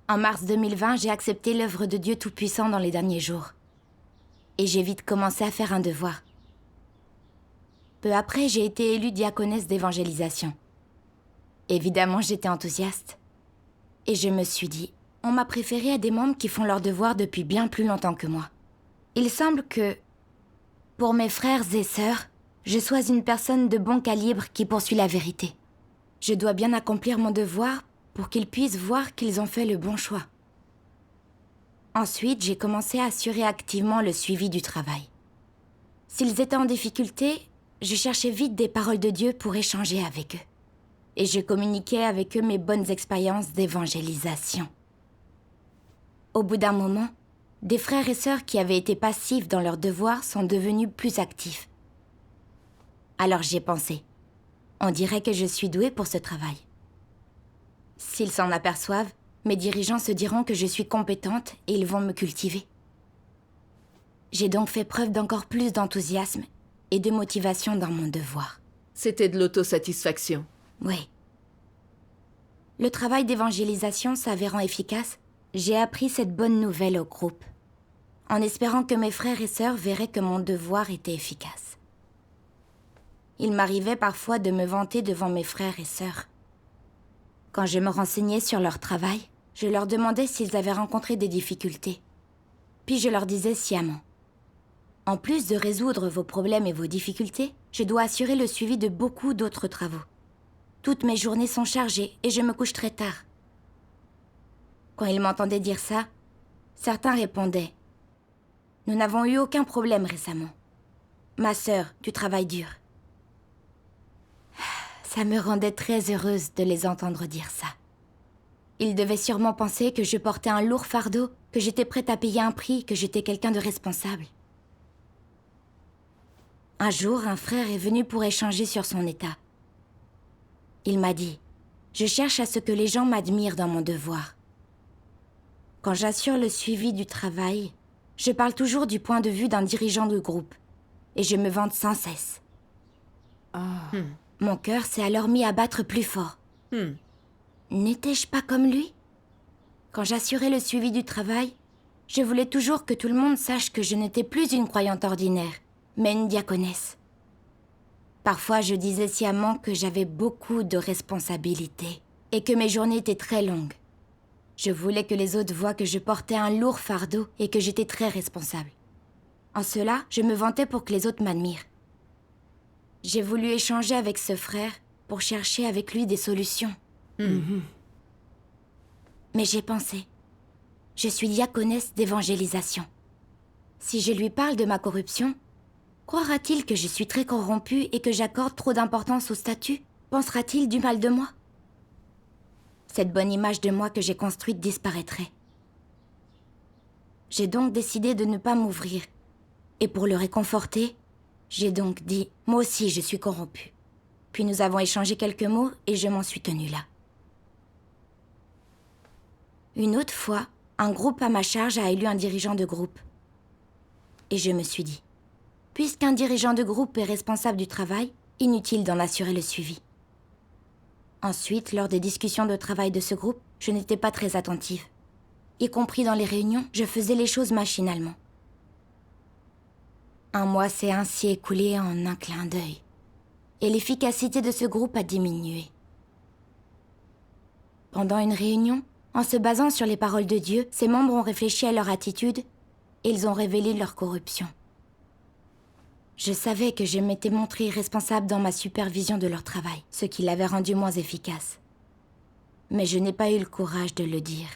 En mars 2020, j'ai accepté l'œuvre de Dieu Tout-Puissant dans les derniers jours. Et j'ai vite commencé à faire un devoir. Peu après, j'ai été élue diaconesse d'évangélisation. Évidemment, j'étais enthousiaste. Et je me suis dit, on m'a préférée à des membres qui font leur devoir depuis bien plus longtemps que moi. Il semble que, pour mes frères et sœurs, je sois une personne de bon calibre qui poursuit la vérité. Je dois bien accomplir mon devoir pour qu'ils puissent voir qu'ils ont fait le bon choix. Ensuite, j'ai commencé à assurer activement le suivi du travail. S'ils étaient en difficulté, je cherchais vite des paroles de Dieu pour échanger avec eux. Et je communiquais avec eux mes bonnes expériences d'évangélisation. Au bout d'un moment, des frères et sœurs qui avaient été passifs dans leurs devoirs sont devenus plus actifs. Alors j'ai pensé, on dirait que je suis douée pour ce travail. S'ils s'en aperçoivent, mes dirigeants se diront que je suis compétente et ils vont me cultiver. J'ai donc fait preuve d'encore plus d'enthousiasme et de motivation dans mon devoir. C'était de l'autosatisfaction. Oui. Le travail d'évangélisation s'avérant efficace, j'ai appris cette bonne nouvelle au groupe, en espérant que mes frères et sœurs verraient que mon devoir était efficace. Il m'arrivait parfois de me vanter devant mes frères et sœurs. Quand je me renseignais sur leur travail, je leur demandais s'ils avaient rencontré des difficultés. Puis je leur disais sciemment, en plus de résoudre vos problèmes et vos difficultés, je dois assurer le suivi de beaucoup d'autres travaux. Toutes mes journées sont chargées et je me couche très tard. Quand ils m'entendaient dire ça, certains répondaient « Nous n'avons eu aucun problème récemment. Ma sœur, tu travailles dur. » Ça me rendait très heureuse de les entendre dire ça. Ils devaient sûrement penser que je portais un lourd fardeau, que j'étais prête à payer un prix, que j'étais quelqu'un de responsable. Un jour, un frère est venu pour échanger sur son état. Il m'a dit « Je cherche à ce que les gens m'admirent dans mon devoir. Quand j'assure le suivi du travail, je parle toujours du point de vue d'un dirigeant de groupe, et je me vante sans cesse. Mon cœur s'est alors mis à battre plus fort. N'étais-je pas comme lui? Quand j'assurais le suivi du travail, je voulais toujours que tout le monde sache que je n'étais plus une croyante ordinaire, mais une diaconesse. Parfois, je disais sciemment que j'avais beaucoup de responsabilités et que mes journées étaient très longues. Je voulais que les autres voient que je portais un lourd fardeau et que j'étais très responsable. En cela, je me vantais pour que les autres m'admirent. J'ai voulu échanger avec ce frère pour chercher avec lui des solutions. Mais j'ai pensé, je suis diaconesse d'évangélisation. Si je lui parle de ma corruption, croira-t-il que je suis très corrompue et que j'accorde trop d'importance au statut? Pensera-t-il du mal de moi? Cette bonne image de moi que j'ai construite disparaîtrait. J'ai donc décidé de ne pas m'ouvrir. Et pour le réconforter, j'ai donc dit « Moi aussi, je suis corrompue ». Puis nous avons échangé quelques mots et je m'en suis tenue là. Une autre fois, un groupe à ma charge a élu un dirigeant de groupe. Et je me suis dit, puisqu'un dirigeant de groupe est responsable du travail, inutile d'en assurer le suivi. Ensuite, lors des discussions de travail de ce groupe, je n'étais pas très attentive. Y compris dans les réunions, je faisais les choses machinalement. Un mois s'est ainsi écoulé en un clin d'œil. Et l'efficacité de ce groupe a diminué. Pendant une réunion, en se basant sur les paroles de Dieu, ses membres ont réfléchi à leur attitude et ils ont révélé leur corruption. Je savais que je m'étais montrée irresponsable dans ma supervision de leur travail, ce qui l'avait rendu moins efficace. Mais je n'ai pas eu le courage de le dire.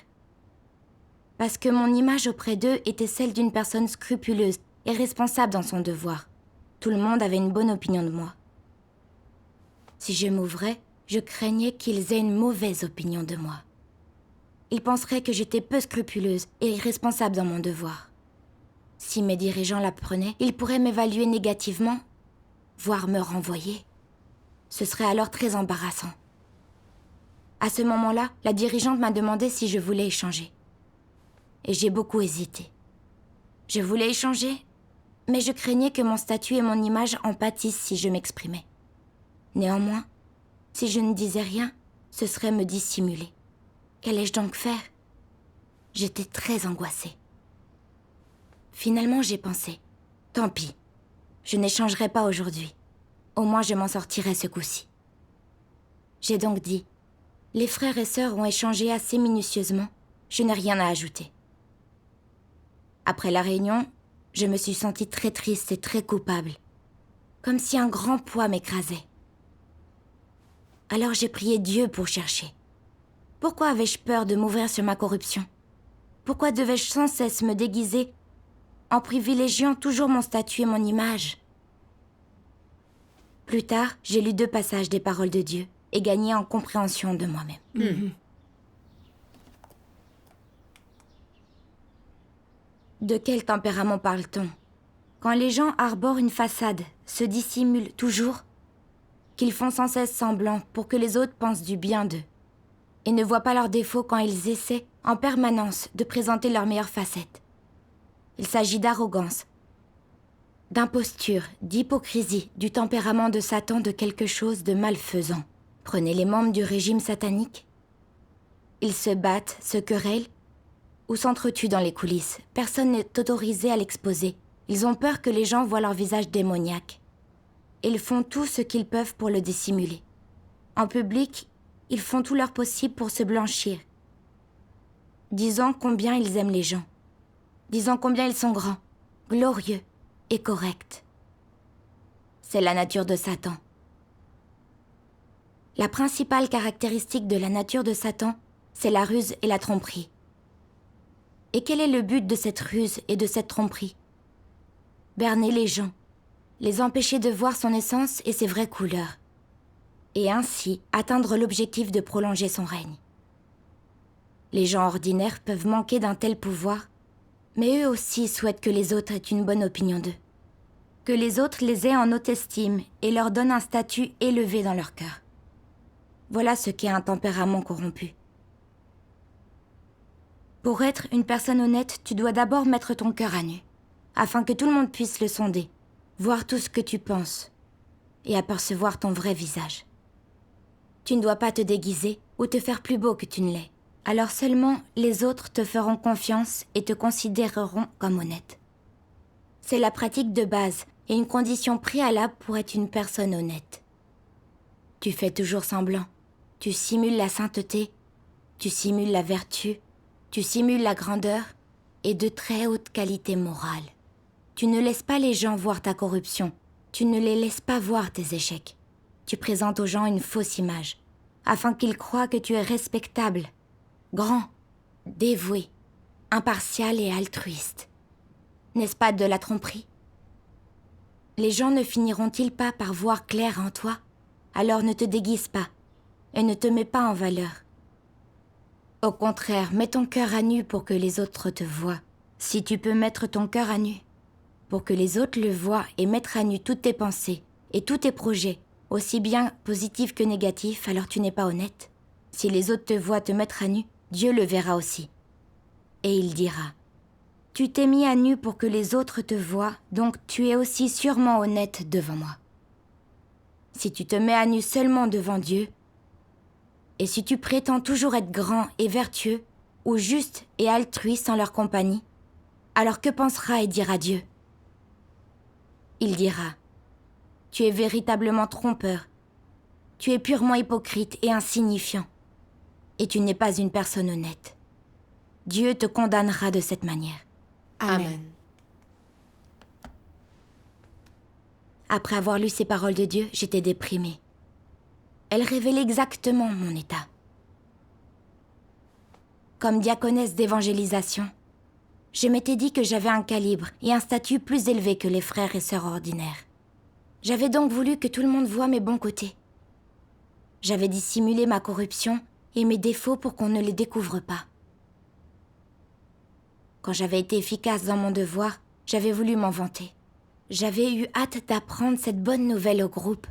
Parce que mon image auprès d'eux était celle d'une personne scrupuleuse et responsable dans son devoir. Tout le monde avait une bonne opinion de moi. Si je m'ouvrais, je craignais qu'ils aient une mauvaise opinion de moi. Ils penseraient que j'étais peu scrupuleuse et irresponsable dans mon devoir. Si mes dirigeants l'apprenaient, ils pourraient m'évaluer négativement, voire me renvoyer. Ce serait alors très embarrassant. À ce moment-là, la dirigeante m'a demandé si je voulais échanger. Et j'ai beaucoup hésité. Je voulais échanger, mais je craignais que mon statut et mon image en pâtissent si je m'exprimais. Néanmoins, si je ne disais rien, ce serait me dissimuler. Qu'allais-je donc faire? J'étais très angoissée. Finalement, j'ai pensé, tant pis, je n'échangerai pas aujourd'hui. Au moins, je m'en sortirai ce coup-ci. J'ai donc dit, les frères et sœurs ont échangé assez minutieusement, je n'ai rien à ajouter. Après la réunion, je me suis sentie très triste et très coupable, comme si un grand poids m'écrasait. Alors j'ai prié Dieu pour chercher. Pourquoi avais-je peur de m'ouvrir sur ma corruption? Pourquoi devais-je sans cesse me déguiser en privilégiant toujours mon statut et mon image? Plus tard, j'ai lu 2 passages des paroles de Dieu et gagné en compréhension de moi-même. De quel tempérament parle-t-on? Quand les gens arborent une façade, se dissimulent toujours, qu'ils font sans cesse semblant pour que les autres pensent du bien d'eux, et ne voient pas leurs défauts quand ils essaient en permanence de présenter leurs meilleures facettes. Il s'agit d'arrogance, d'imposture, d'hypocrisie, du tempérament de Satan, de quelque chose de malfaisant. Prenez les membres du régime satanique. Ils se battent, se querellent, ou s'entretuent dans les coulisses. Personne n'est autorisé à l'exposer. Ils ont peur que les gens voient leur visage démoniaque. Ils font tout ce qu'ils peuvent pour le dissimuler. En public, ils font tout leur possible pour se blanchir, disant combien ils aiment les gens, disant combien ils sont grands, glorieux et corrects. C'est la nature de Satan. La principale caractéristique de la nature de Satan, c'est la ruse et la tromperie. Et quel est le but de cette ruse et de cette tromperie? Berner les gens, les empêcher de voir son essence et ses vraies couleurs, et ainsi atteindre l'objectif de prolonger son règne. Les gens ordinaires peuvent manquer d'un tel pouvoir, mais eux aussi souhaitent que les autres aient une bonne opinion d'eux, que les autres les aient en haute estime et leur donnent un statut élevé dans leur cœur. Voilà ce qu'est un tempérament corrompu. Pour être une personne honnête, tu dois d'abord mettre ton cœur à nu, afin que tout le monde puisse le sonder, voir tout ce que tu penses et apercevoir ton vrai visage. Tu ne dois pas te déguiser ou te faire plus beau que tu ne l'es. Alors seulement les autres te feront confiance et te considéreront comme honnête. C'est la pratique de base et une condition préalable pour être une personne honnête. Tu fais toujours semblant. Tu simules la sainteté, tu simules la vertu, tu simules la grandeur et de très haute qualité morale. Tu ne laisses pas les gens voir ta corruption, tu ne les laisses pas voir tes échecs. Tu présentes aux gens une fausse image, afin qu'ils croient que tu es respectable, grand, dévoué, impartial et altruiste. N'est-ce pas de la tromperie? Les gens ne finiront-ils pas par voir clair en toi? Alors ne te déguise pas et ne te mets pas en valeur. Au contraire, mets ton cœur à nu pour que les autres te voient. Si tu peux mettre ton cœur à nu, pour que les autres le voient et mettre à nu toutes tes pensées et tous tes projets, aussi bien positifs que négatifs, alors tu n'es pas honnête. Si les autres te voient te mettre à nu, Dieu le verra aussi. Et il dira, « Tu t'es mis à nu pour que les autres te voient, donc tu es aussi sûrement honnête devant moi. » Si tu te mets à nu seulement devant Dieu, et si tu prétends toujours être grand et vertueux, ou juste et altruiste en leur compagnie, alors que pensera et dira Dieu? Il dira, « Tu es véritablement trompeur, tu es purement hypocrite et insignifiant, et tu n'es pas une personne honnête. Dieu te condamnera de cette manière. » Amen. Après avoir lu ces paroles de Dieu, j'étais déprimée. Elles révélaient exactement mon état. Comme diaconesse d'évangélisation, je m'étais dit que j'avais un calibre et un statut plus élevé que les frères et sœurs ordinaires. J'avais donc voulu que tout le monde voie mes bons côtés. J'avais dissimulé ma corruption et mes défauts pour qu'on ne les découvre pas. Quand j'avais été efficace dans mon devoir, j'avais voulu m'en vanter. J'avais eu hâte d'apprendre cette bonne nouvelle au groupe,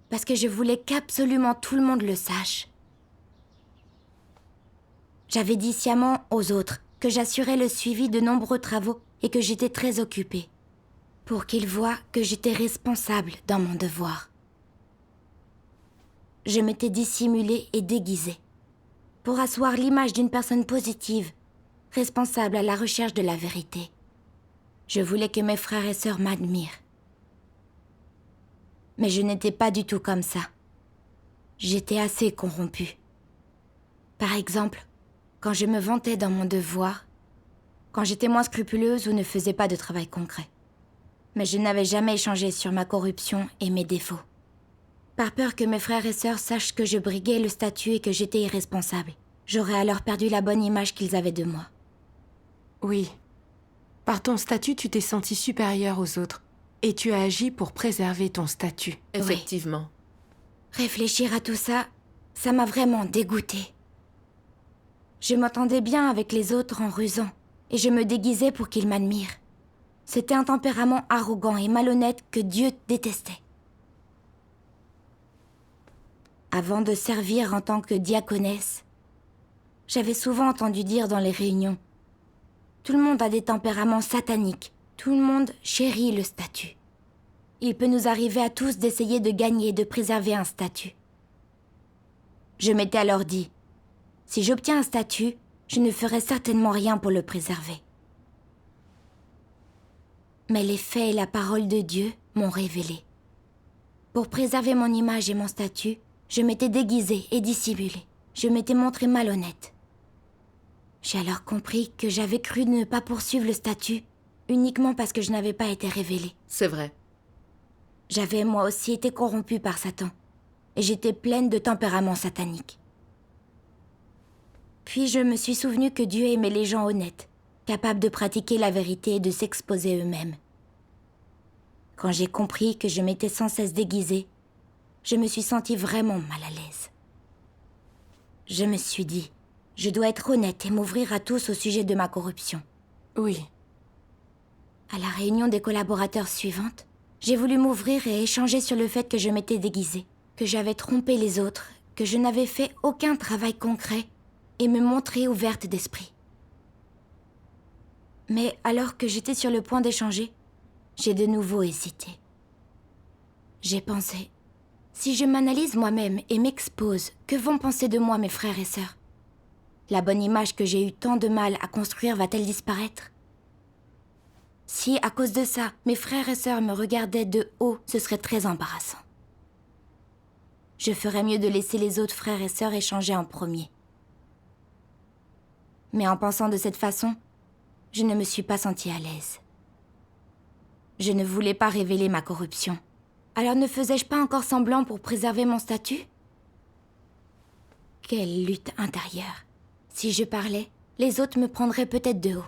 parce que je voulais qu'absolument tout le monde le sache. J'avais dit sciemment aux autres que j'assurais le suivi de nombreux travaux et que j'étais très occupée, pour qu'ils voient que j'étais responsable dans mon devoir. Je m'étais dissimulée et déguisée, pour asseoir l'image d'une personne positive, responsable à la recherche de la vérité. Je voulais que mes frères et sœurs m'admirent. Mais je n'étais pas du tout comme ça. J'étais assez corrompue. Par exemple, quand je me vantais dans mon devoir, quand j'étais moins scrupuleuse ou ne faisais pas de travail concret. Mais je n'avais jamais échangé sur ma corruption et mes défauts. Par peur que mes frères et sœurs sachent que je briguais le statut et que j'étais irresponsable. J'aurais alors perdu la bonne image qu'ils avaient de moi. Oui. Par ton statut, tu t'es sentie supérieure aux autres. Et tu as agi pour préserver ton statut. Effectivement. Réfléchir à tout ça, ça m'a vraiment dégoûtée. Je m'entendais bien avec les autres en rusant, et je me déguisais pour qu'ils m'admirent. C'était un tempérament arrogant et malhonnête que Dieu détestait. Avant de servir en tant que diaconesse, j'avais souvent entendu dire dans les réunions « Tout le monde a des tempéraments sataniques, tout le monde chérit le statut. Il peut nous arriver à tous d'essayer de gagner et de préserver un statut. » Je m'étais alors dit « Si j'obtiens un statut, je ne ferai certainement rien pour le préserver. » Mais les faits et la parole de Dieu m'ont révélé. Pour préserver mon image et mon statut, je m'étais déguisée et dissimulée. Je m'étais montrée malhonnête. J'ai alors compris que j'avais cru ne pas poursuivre le statut uniquement parce que je n'avais pas été révélée. C'est vrai. J'avais moi aussi été corrompue par Satan, et j'étais pleine de tempérament satanique. Puis je me suis souvenu que Dieu aimait les gens honnêtes, capables de pratiquer la vérité et de s'exposer eux-mêmes. Quand j'ai compris que je m'étais sans cesse déguisée, je me suis sentie vraiment mal à l'aise. Je me suis dit, je dois être honnête et m'ouvrir à tous au sujet de ma corruption. Oui. À la réunion des collaborateurs suivante, j'ai voulu m'ouvrir et échanger sur le fait que je m'étais déguisée, que j'avais trompé les autres, que je n'avais fait aucun travail concret et me montrer ouverte d'esprit. Mais alors que j'étais sur le point d'échanger, j'ai de nouveau hésité. J'ai pensé, si je m'analyse moi-même et m'expose, que vont penser de moi mes frères et sœurs? La bonne image que j'ai eu tant de mal à construire va-t-elle disparaître? Si, à cause de ça, mes frères et sœurs me regardaient de haut, ce serait très embarrassant. Je ferais mieux de laisser les autres frères et sœurs échanger en premier. Mais en pensant de cette façon, je ne me suis pas sentie à l'aise. Je ne voulais pas révéler ma corruption. Alors ne faisais-je pas encore semblant pour préserver mon statut? Quelle lutte intérieure. Si je parlais, les autres me prendraient peut-être de haut.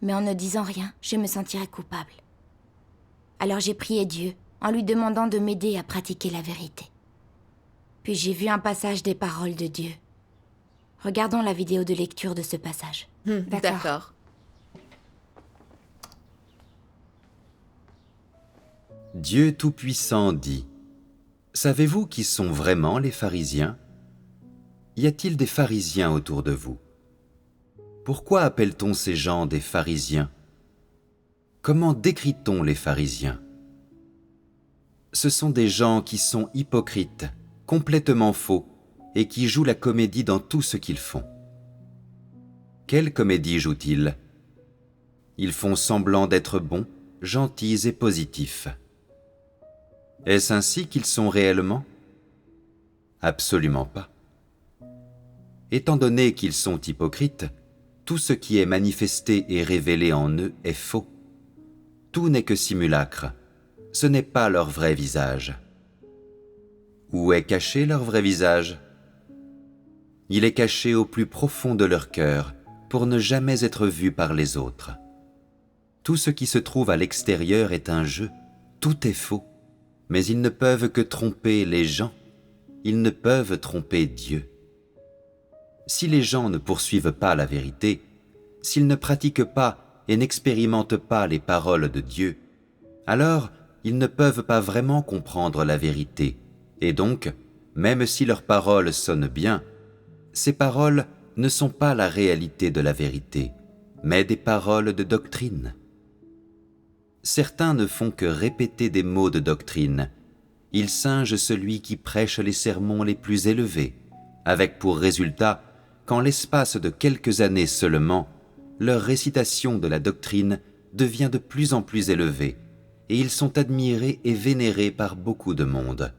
Mais en ne disant rien, je me sentirais coupable. Alors j'ai prié Dieu en lui demandant de m'aider à pratiquer la vérité. Puis j'ai vu un passage des paroles de Dieu. Regardons la vidéo de lecture de ce passage. D'accord. Dieu Tout-Puissant dit : Savez-vous qui sont vraiment les pharisiens ? Y a-t-il des pharisiens autour de vous ? Pourquoi appelle-t-on ces gens des pharisiens ? Comment décrit-on les pharisiens ? Ce sont des gens qui sont hypocrites, complètement faux, et qui jouent la comédie dans tout ce qu'ils font. Quelle comédie jouent-ils ? Ils font semblant d'être bons, gentils et positifs. Est-ce ainsi qu'ils sont réellement ? Absolument pas. Étant donné qu'ils sont hypocrites, tout ce qui est manifesté et révélé en eux est faux. Tout n'est que simulacre. Ce n'est pas leur vrai visage. Où est caché leur vrai visage ? Il est caché au plus profond de leur cœur, pour ne jamais être vu par les autres. Tout ce qui se trouve à l'extérieur est un jeu, tout est faux. Mais ils ne peuvent que tromper les gens, ils ne peuvent tromper Dieu. Si les gens ne poursuivent pas la vérité, s'ils ne pratiquent pas et n'expérimentent pas les paroles de Dieu, alors ils ne peuvent pas vraiment comprendre la vérité, et donc, même si leurs paroles sonnent bien, ces paroles ne sont pas la réalité de la vérité, mais des paroles de doctrine. Certains ne font que répéter des mots de doctrine. Ils singent celui qui prêche les sermons les plus élevés, avec pour résultat qu'en l'espace de quelques années seulement, leur récitation de la doctrine devient de plus en plus élevée, et ils sont admirés et vénérés par beaucoup de monde.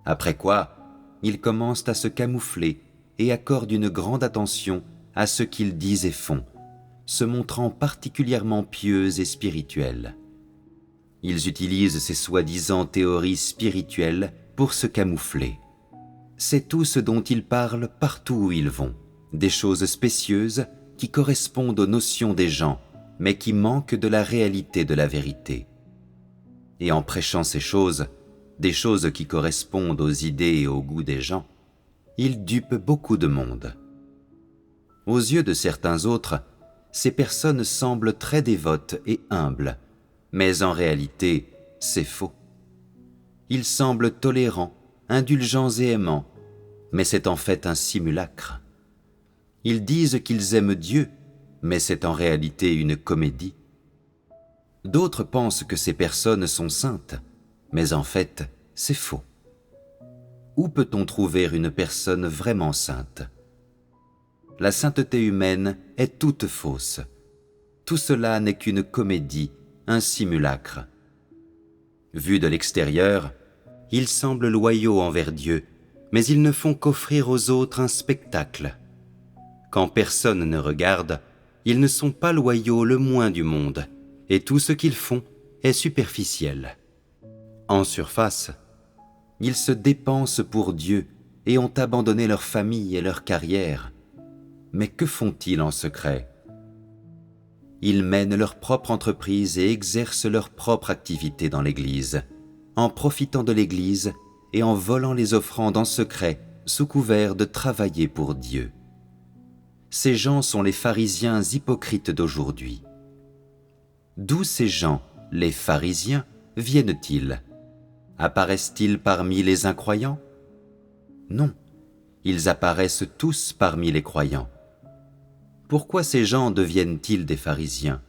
Après quoi, ils commencent à se camoufler et accordent une grande attention à ce qu'ils disent et font, se montrant particulièrement pieux et spirituels. Ils utilisent ces soi-disant théories spirituelles pour se camoufler. C'est tout ce dont ils parlent partout où ils vont, des choses spécieuses qui correspondent aux notions des gens, mais qui manquent de la réalité de la vérité. Et en prêchant ces choses, des choses qui correspondent aux idées et au goût des gens, ils dupent beaucoup de monde. Aux yeux de certains autres, ces personnes semblent très dévotes et humbles, mais en réalité, c'est faux. Ils semblent tolérants, indulgents et aimants, mais c'est en fait un simulacre. Ils disent qu'ils aiment Dieu, mais c'est en réalité une comédie. D'autres pensent que ces personnes sont saintes, mais en fait, c'est faux. Où peut-on trouver une personne vraiment sainte ? La sainteté humaine est toute fausse. Tout cela n'est qu'une comédie, un simulacre. Vus de l'extérieur, ils semblent loyaux envers Dieu, mais ils ne font qu'offrir aux autres un spectacle. Quand personne ne regarde, ils ne sont pas loyaux le moins du monde, et tout ce qu'ils font est superficiel. En surface, ils se dépensent pour Dieu et ont abandonné leur famille et leur carrière. Mais que font-ils en secret ? Ils mènent leur propre entreprise et exercent leur propre activité dans l'Église, en profitant de l'Église et en volant les offrandes en secret sous couvert de travailler pour Dieu. Ces gens sont les pharisiens hypocrites d'aujourd'hui. D'où ces gens, les pharisiens, viennent-ils ? Apparaissent-ils parmi les incroyants ? Non, ils apparaissent tous parmi les croyants. Pourquoi ces gens deviennent-ils des pharisiens ?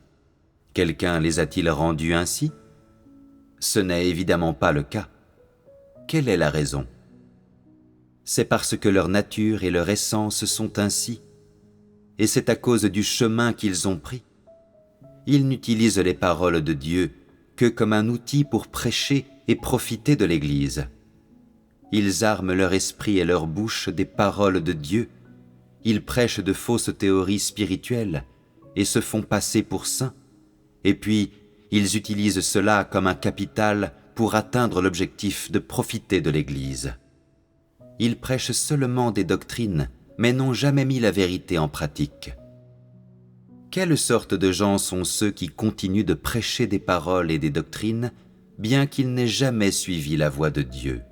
Quelqu'un les a-t-il rendus ainsi ? Ce n'est évidemment pas le cas. Quelle est la raison ? C'est parce que leur nature et leur essence sont ainsi, et c'est à cause du chemin qu'ils ont pris. Ils n'utilisent les paroles de Dieu que comme un outil pour prêcher et profiter de l'Église. Ils arment leur esprit et leur bouche des paroles de Dieu. Ils prêchent de fausses théories spirituelles et se font passer pour saints. Et puis, ils utilisent cela comme un capital pour atteindre l'objectif de profiter de l'Église. Ils prêchent seulement des doctrines, mais n'ont jamais mis la vérité en pratique. Quelle sorte de gens sont ceux qui continuent de prêcher des paroles et des doctrines, bien qu'ils n'aient jamais suivi la voie de Dieu ?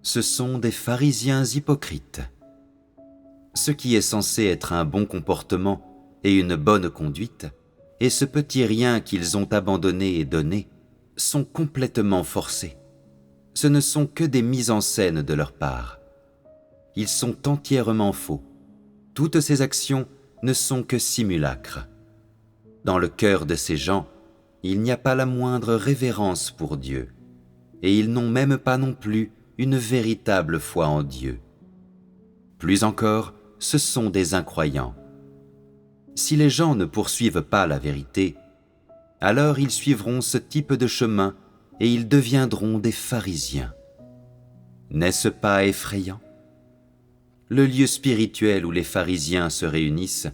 Ce sont des pharisiens hypocrites. Ce qui est censé être un bon comportement et une bonne conduite, et ce petit rien qu'ils ont abandonné et donné, sont complètement forcés. Ce ne sont que des mises en scène de leur part. Ils sont entièrement faux. Toutes ces actions ne sont que simulacres. Dans le cœur de ces gens, il n'y a pas la moindre révérence pour Dieu, et ils n'ont même pas non plus une véritable foi en Dieu. Plus encore, ce sont des incroyants. Si les gens ne poursuivent pas la vérité, alors ils suivront ce type de chemin et ils deviendront des pharisiens. N'est-ce pas effrayant ? Le lieu spirituel où les pharisiens se réunissent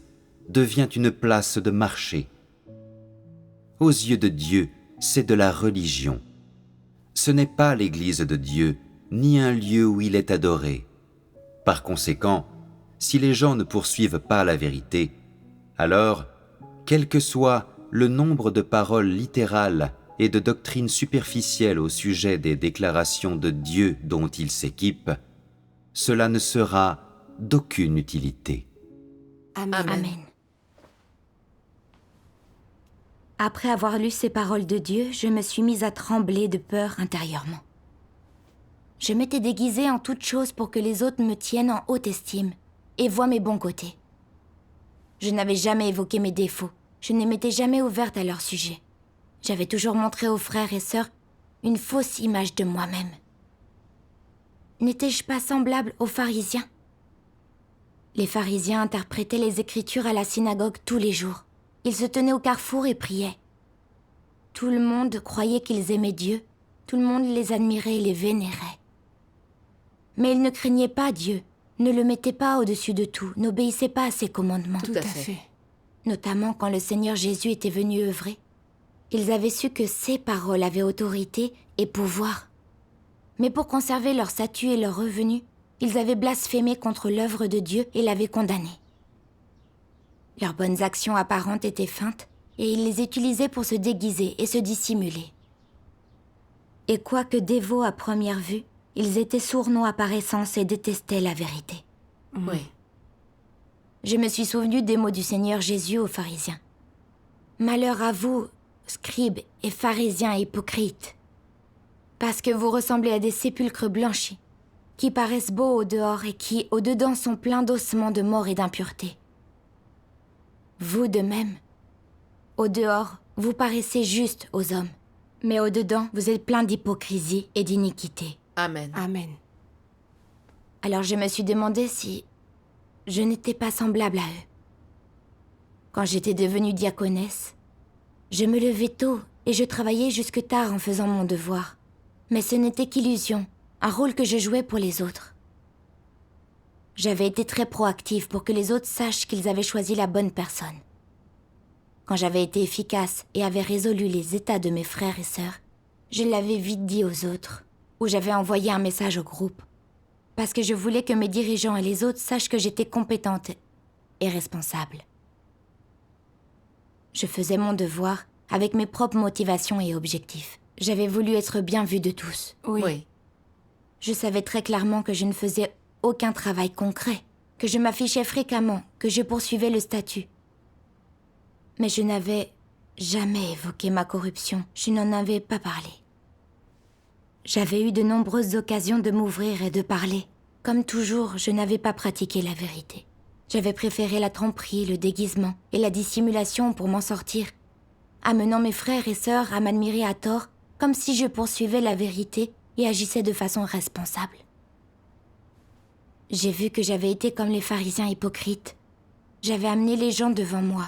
devient une place de marché. Aux yeux de Dieu, c'est de la religion. Ce n'est pas l'église de Dieu, ni un lieu où il est adoré. Par conséquent, si les gens ne poursuivent pas la vérité, alors, quel que soit le nombre de paroles littérales et de doctrines superficielles au sujet des déclarations de Dieu dont ils s'équipent, cela ne sera d'aucune utilité. Amen. Amen. Après avoir lu ces paroles de Dieu, je me suis mise à trembler de peur intérieurement. Je m'étais déguisée en toute chose pour que les autres me tiennent en haute estime et voient mes bons côtés. Je n'avais jamais évoqué mes défauts, je ne m'étais jamais ouverte à leur sujet. J'avais toujours montré aux frères et sœurs une fausse image de moi-même. N'étais-je pas semblable aux pharisiens ? Les pharisiens interprétaient les Écritures à la synagogue tous les jours. Ils se tenaient au carrefour et priaient. Tout le monde croyait qu'ils aimaient Dieu. Tout le monde les admirait et les vénérait. Mais ils ne craignaient pas Dieu, ne le mettaient pas au-dessus de tout, n'obéissaient pas à ses commandements. Tout à fait. Notamment quand le Seigneur Jésus était venu œuvrer. Ils avaient su que ses paroles avaient autorité et pouvoir. Mais pour conserver leur statut et leur revenu, ils avaient blasphémé contre l'œuvre de Dieu et l'avaient condamné. Leurs bonnes actions apparentes étaient feintes, et ils les utilisaient pour se déguiser et se dissimuler. Et quoique dévots à première vue, ils étaient sournois par essence et détestaient la vérité. Oui. Je me suis souvenu des mots du Seigneur Jésus aux pharisiens. « Malheur à vous, scribes et pharisiens hypocrites, parce que vous ressemblez à des sépulcres blanchis, qui paraissent beaux au dehors et qui, au dedans, sont pleins d'ossements de mort et d'impureté. Vous de même, au dehors, vous paraissez juste aux hommes, mais au dedans, vous êtes pleins d'hypocrisie et d'iniquité. Amen. Amen. » Alors je me suis demandé si je n'étais pas semblable à eux. Quand j'étais devenue diaconesse, je me levais tôt et je travaillais jusque tard en faisant mon devoir. Mais ce n'était qu'illusion, un rôle que je jouais pour les autres. J'avais été très proactive pour que les autres sachent qu'ils avaient choisi la bonne personne. Quand j'avais été efficace et avais résolu les états de mes frères et sœurs, je l'avais vite dit aux autres, ou j'avais envoyé un message au groupe, parce que je voulais que mes dirigeants et les autres sachent que j'étais compétente et responsable. Je faisais mon devoir avec mes propres motivations et objectifs. J'avais voulu être bien vue de tous. Oui. Je savais très clairement que je ne faisais aucun travail concret, que je m'affichais fréquemment, que je poursuivais le statut. Mais je n'avais jamais évoqué ma corruption, je n'en avais pas parlé. J'avais eu de nombreuses occasions de m'ouvrir et de parler. Comme toujours, je n'avais pas pratiqué la vérité. J'avais préféré la tromperie, le déguisement et la dissimulation pour m'en sortir, amenant mes frères et sœurs à m'admirer à tort, comme si je poursuivais la vérité et agissais de façon responsable. J'ai vu que j'avais été comme les pharisiens hypocrites. J'avais amené les gens devant moi.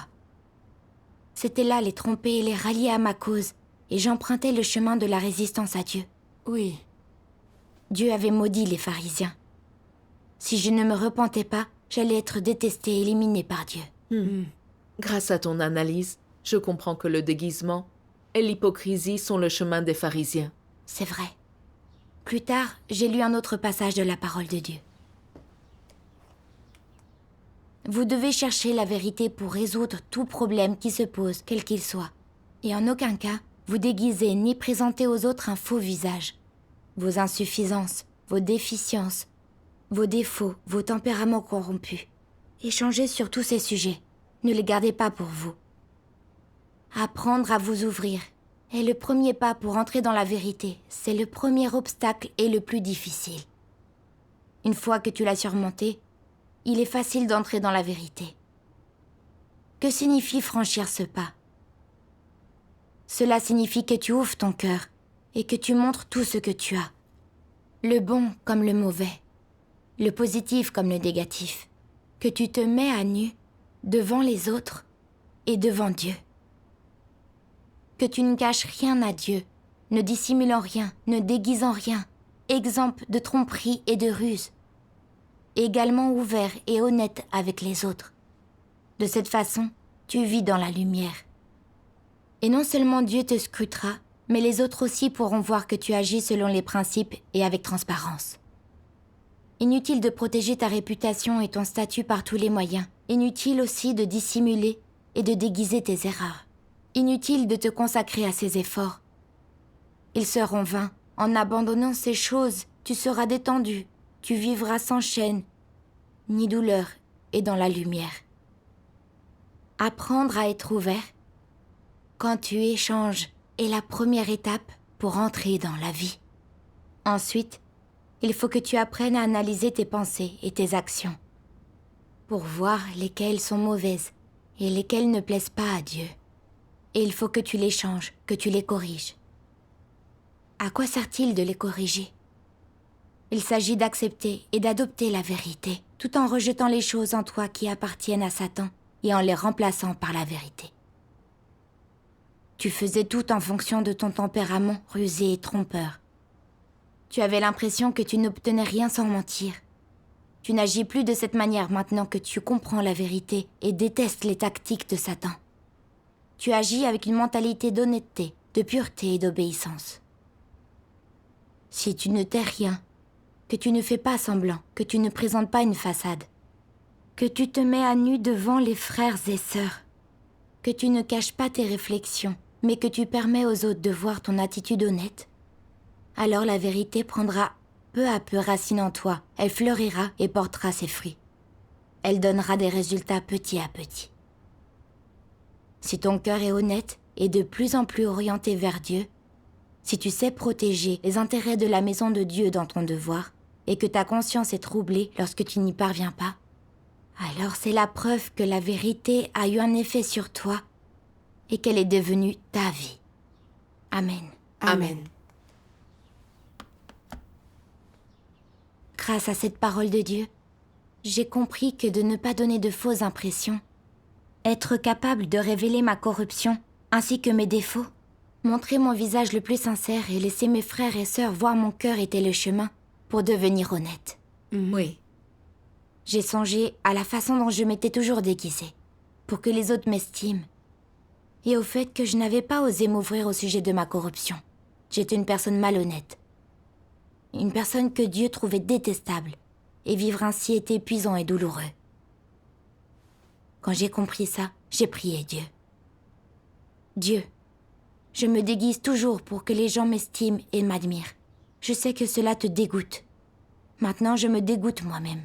C'était là les tromper et les rallier à ma cause, et j'empruntais le chemin de la résistance à Dieu. Oui. Dieu avait maudit les pharisiens. Si je ne me repentais pas, j'allais être détestée et éliminée par Dieu. Grâce à ton analyse, je comprends que le déguisement et l'hypocrisie sont le chemin des pharisiens. C'est vrai. Plus tard, j'ai lu un autre passage de la parole de Dieu. Vous devez chercher la vérité pour résoudre tout problème qui se pose, quel qu'il soit. Et en aucun cas, vous déguisez ni présentez aux autres un faux visage. Vos insuffisances, vos déficiences, vos défauts, vos tempéraments corrompus. Échangez sur tous ces sujets. Ne les gardez pas pour vous. Apprendre à vous ouvrir est le premier pas pour entrer dans la vérité. C'est le premier obstacle et le plus difficile. Une fois que tu l'as surmonté, il est facile d'entrer dans la vérité. Que signifie franchir ce pas? Cela signifie que tu ouvres ton cœur et que tu montres tout ce que tu as. Le bon comme le mauvais, le positif comme le négatif. Que tu te mets à nu devant les autres et devant Dieu. Que tu ne caches rien à Dieu, ne dissimulant rien, ne déguisant rien, exempt de tromperie et de ruse. Également ouvert et honnête avec les autres. De cette façon, tu vis dans la lumière. Et non seulement Dieu te scrutera, mais les autres aussi pourront voir que tu agis selon les principes et avec transparence. Inutile de protéger ta réputation et ton statut par tous les moyens. Inutile aussi de dissimuler et de déguiser tes erreurs. Inutile de te consacrer à ces efforts. Ils seront vains. En abandonnant ces choses, tu seras détendu. Tu vivras sans chaîne, ni douleur, et dans la lumière. Apprendre à être ouvert, quand tu échanges, est la première étape pour entrer dans la vie. Ensuite, il faut que tu apprennes à analyser tes pensées et tes actions, pour voir lesquelles sont mauvaises et lesquelles ne plaisent pas à Dieu. Et il faut que tu les changes, que tu les corriges. À quoi sert-il de les corriger ? Il s'agit d'accepter et d'adopter la vérité. tout en rejetant les choses en toi qui appartiennent à Satan et en les remplaçant par la vérité. Tu faisais tout en fonction de ton tempérament rusé et trompeur. Tu avais l'impression que tu n'obtenais rien sans mentir. Tu n'agis plus de cette manière maintenant que tu comprends la vérité et détestes les tactiques de Satan. Tu agis avec une mentalité d'honnêteté, de pureté et d'obéissance. Si tu ne tais rien, que tu ne fais pas semblant, que tu ne présentes pas une façade, que tu te mets à nu devant les frères et sœurs, que tu ne caches pas tes réflexions, mais que tu permets aux autres de voir ton attitude honnête, alors la vérité prendra peu à peu racine en toi, elle fleurira et portera ses fruits. Elle donnera des résultats petit à petit. Si ton cœur est honnête et de plus en plus orienté vers Dieu, si tu sais protéger les intérêts de la maison de Dieu dans ton devoir, et que ta conscience est troublée lorsque tu n'y parviens pas, alors c'est la preuve que la vérité a eu un effet sur toi et qu'elle est devenue ta vie. Amen. Amen. Grâce à cette parole de Dieu, j'ai compris que de ne pas donner de fausses impressions, être capable de révéler ma corruption ainsi que mes défauts, montrer mon visage le plus sincère et laisser mes frères et sœurs voir mon cœur était le chemin pour devenir honnête. Oui. J'ai songé à la façon dont je m'étais toujours déguisée, pour que les autres m'estiment, et au fait que je n'avais pas osé m'ouvrir au sujet de ma corruption. J'étais une personne malhonnête. Une personne que Dieu trouvait détestable, et vivre ainsi était épuisant et douloureux. Quand j'ai compris ça, j'ai prié Dieu. Dieu, je me déguise toujours pour que les gens m'estiment et m'admirent. Je sais que cela te dégoûte. Maintenant, je me dégoûte moi-même.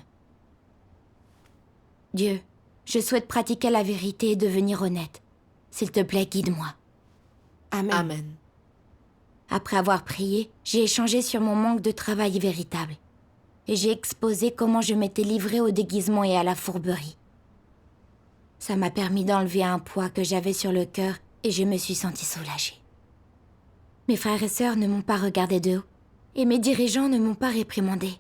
Dieu, je souhaite pratiquer la vérité et devenir honnête. S'il te plaît, guide-moi. Amen. Amen. Après avoir prié, j'ai échangé sur mon manque de travail véritable. Et j'ai exposé comment je m'étais livrée au déguisement et à la fourberie. Ça m'a permis d'enlever un poids que j'avais sur le cœur et je me suis sentie soulagée. Mes frères et sœurs ne m'ont pas regardé de haut et mes dirigeants ne m'ont pas réprimandé.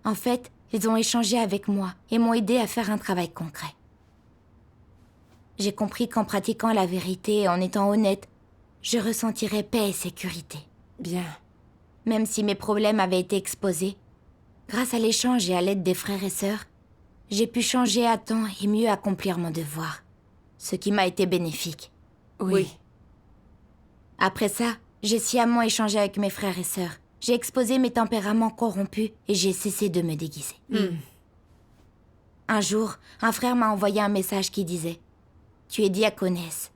En fait, ils ont échangé avec moi et m'ont aidé à faire un travail concret. J'ai compris qu'en pratiquant la vérité et en étant honnête, je ressentirais paix et sécurité. Bien. Même si mes problèmes avaient été exposés, grâce à l'échange et à l'aide des frères et sœurs, j'ai pu changer à temps et mieux accomplir mon devoir, ce qui m'a été bénéfique. Oui. Après ça, j'ai sciemment échangé avec mes frères et sœurs. J'ai exposé mes tempéraments corrompus et j'ai cessé de me déguiser. Un jour, un frère m'a envoyé un message qui disait « Tu es diaconesse.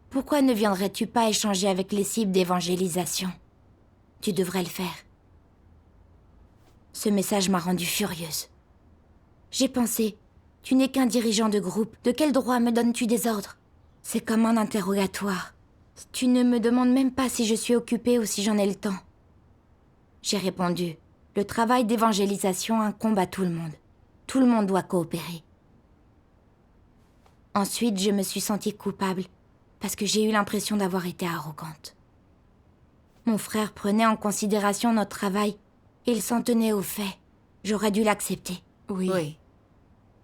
Pourquoi ne viendrais-tu pas échanger avec les cibles d'évangélisation? Tu devrais le faire. » Ce message m'a rendue furieuse. J'ai pensé « Tu n'es qu'un dirigeant de groupe. De quel droit me donnes-tu des ordres? C'est comme un interrogatoire. Tu ne me demandes même pas si je suis occupée ou si j'en ai le temps. » J'ai répondu « Le travail d'évangélisation incombe à tout le monde. Tout le monde doit coopérer. » Ensuite, je me suis sentie coupable parce que j'ai eu l'impression d'avoir été arrogante. Mon frère prenait en considération notre travail et il s'en tenait aux faits. J'aurais dû l'accepter. Oui. Oui.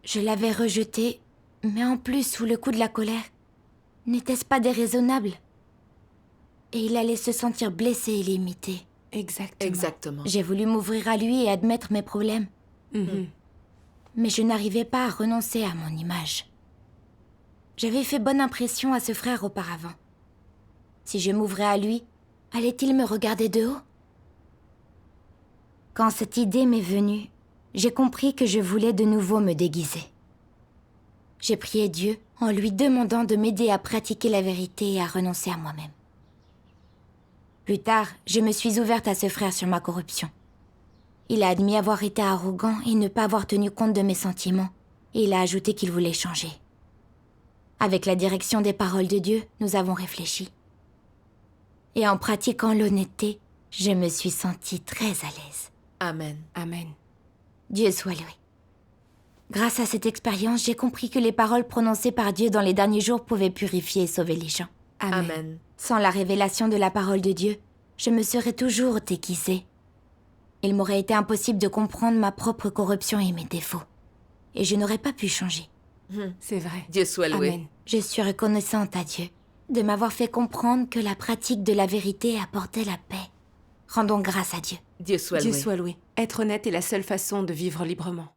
Je l'avais rejeté, mais en plus, sous le coup de la colère, n'était-ce pas déraisonnable? Et il allait se sentir blessé et limité. Exactement. Exactement. J'ai voulu m'ouvrir à lui et admettre mes problèmes. Mhm. Mais je n'arrivais pas à renoncer à mon image. J'avais fait bonne impression à ce frère auparavant. Si je m'ouvrais à lui, allait-il me regarder de haut? Quand cette idée m'est venue, j'ai compris que je voulais de nouveau me déguiser. J'ai prié Dieu en lui demandant de m'aider à pratiquer la vérité et à renoncer à moi-même. Plus tard, je me suis ouverte à ce frère sur ma corruption. Il a admis avoir été arrogant et ne pas avoir tenu compte de mes sentiments, et il a ajouté qu'il voulait changer. Avec la direction des paroles de Dieu, nous avons réfléchi. Et en pratiquant l'honnêteté, je me suis sentie très à l'aise. Amen. Amen. Dieu soit loué. Grâce à cette expérience, j'ai compris que les paroles prononcées par Dieu dans les derniers jours pouvaient purifier et sauver les gens. Amen. Amen. Sans la révélation de la parole de Dieu, je me serais toujours déguisée. Il m'aurait été impossible de comprendre ma propre corruption et mes défauts. et je n'aurais pas pu changer. C'est vrai. Dieu soit loué. Amen. Je suis reconnaissante à Dieu de m'avoir fait comprendre que la pratique de la vérité apportait la paix. Rendons grâce à Dieu. Dieu soit Dieu loué. soit loué. Être honnête est la seule façon de vivre librement.